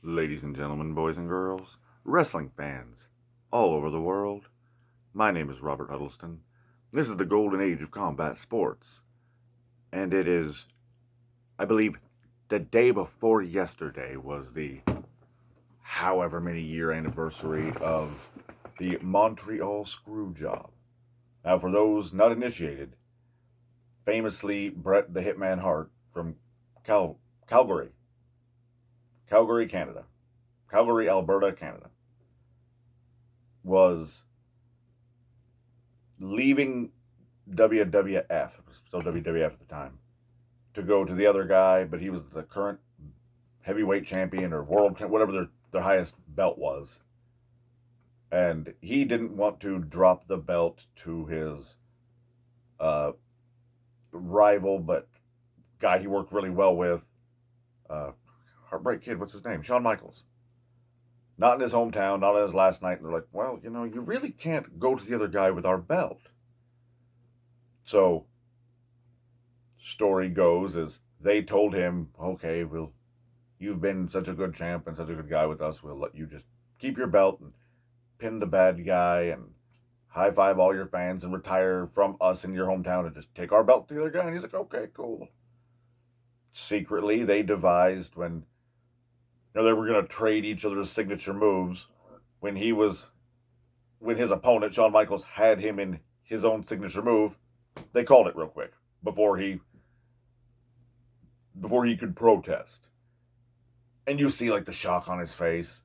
Ladies and gentlemen, boys and girls, wrestling fans all over the world, my name is Robert Huddleston. This is the golden age of combat sports. And it is, I believe, the day before yesterday was the however many year anniversary of the Montreal Screwjob. Now, for those not initiated, famously Bret the Hitman Hart from Calgary, Canada, Calgary, Alberta, Canada, was leaving WWF, it was still WWF at the time, to go to the other guy, but he was the current heavyweight champion or world champion, whatever their highest belt was. And he didn't want to drop the belt to his rival, but guy he worked really well with, Heartbreak Kid, what's his name? Shawn Michaels. Not in his hometown, not in his last night. And they're like, well, you really can't go to the other guy with our belt. So, story goes is they told him, okay, you've been such a good champ and such a good guy with us. We'll let you just keep your belt and pin the bad guy and high five all your fans and retire from us in your hometown and just take our belt to the other guy. And he's like, okay, cool. Secretly, they devised when they were going to trade each other's signature moves. When his opponent, Shawn Michaels, had him in his own signature move, they called it real quick before he could protest. And you see like the shock on his face.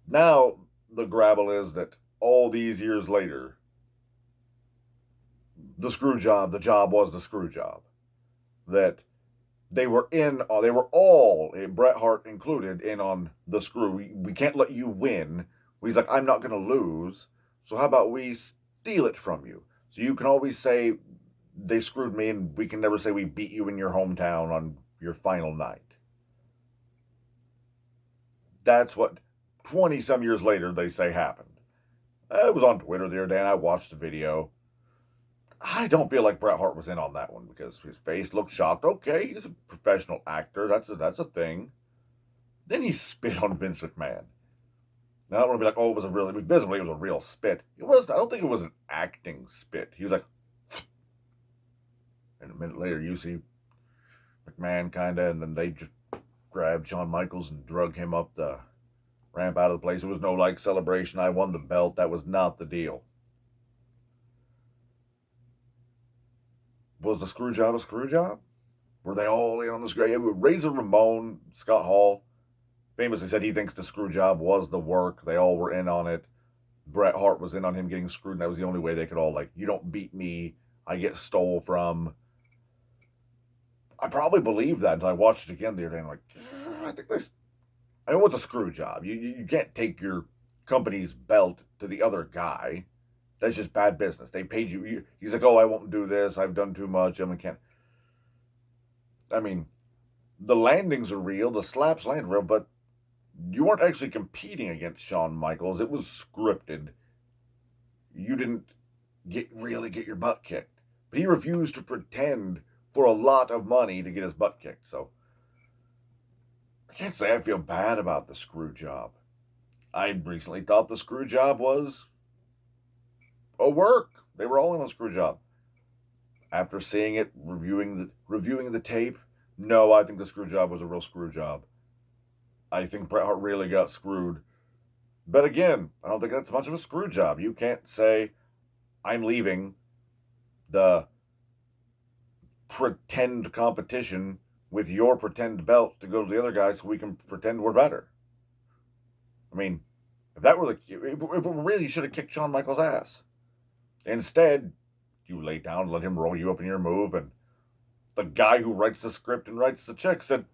Now the grabble is that all these years later, the job was the screw job. That they were all, Bret Hart included, in on the screw. We can't let you win. He's like, I'm not going to lose. So how about we steal it from you? So you can always say they screwed me, and we can never say we beat you in your hometown on your final night. That's what 20 some years later they say happened. It was on Twitter the other day, and I watched the video. I don't feel like Bret Hart was in on that one because his face looked shocked. Okay, he's a professional actor. That's a thing. Then he spit on Vince McMahon. Now, I don't want to be like, oh, visibly it was a real spit. It was. I don't think it was an acting spit. He was like, and a minute later you see McMahon kind of, and then they just grabbed Shawn Michaels and drug him up the ramp out of the place. It was no like celebration. I won the belt. That was not the deal. Was the screw job a screw job? Were they all in on this great? Razor Ramon, Scott Hall, famously said he thinks the screw job was the work. They all were in on it. Bret Hart was in on him getting screwed, and that was the only way they could all, like, you don't beat me, I get stole from. I probably believed that until I watched it again the other day, and I'm like, I know it's a screw job. You can't take your company's belt to the other guy. That's just bad business. They paid you. He's like, oh, I won't do this. I've done too much. Can't. I mean, the landings are real. The slaps land real, but you weren't actually competing against Shawn Michaels. It was scripted. You didn't really get your butt kicked. But he refused to pretend for a lot of money to get his butt kicked. So I can't say I feel bad about the screw job. I recently thought the screw job was a work. They were all in a screw job. After seeing it, reviewing the tape, no, I think the screw job was a real screw job. I think Bret Hart really got screwed. But again, I don't think that's much of a screw job. You can't say, I'm leaving the pretend competition with your pretend belt to go to the other guy so we can pretend we're better. I mean, if we really should have kicked Shawn Michaels' ass. Instead, you lay down, let him roll you up in your move, and the guy who writes the script and writes the check said,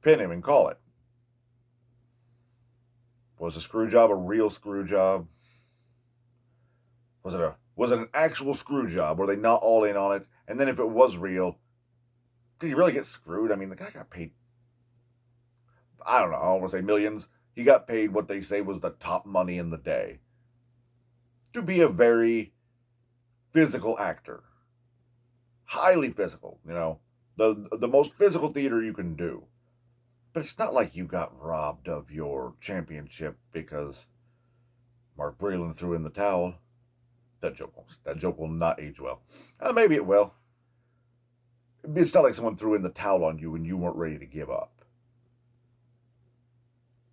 pin him and call it. Was the screw job a real screw job? Was it an actual screw job? Were they not all in on it? And then if it was real, did he really get screwed? I mean, the guy got paid, I don't know, I don't want to say millions. He got paid what they say was the top money in the day to be a very physical actor. Highly physical, the most physical theater you can do. But it's not like you got robbed of your championship because Mark Breland threw in the towel. That joke will not age well. Maybe it will. It's not like someone threw in the towel on you and you weren't ready to give up.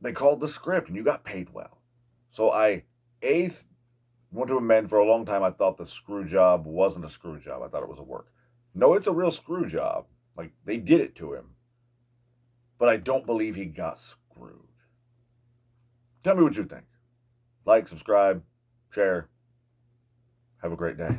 They called the script and you got paid well. So I want to amend. For a long time I thought the screw job wasn't a screw job. I thought it was a work. No, it's a real screw job. Like, they did it to him. But I don't believe he got screwed. Tell me what you think. Like, subscribe, share. Have a great day.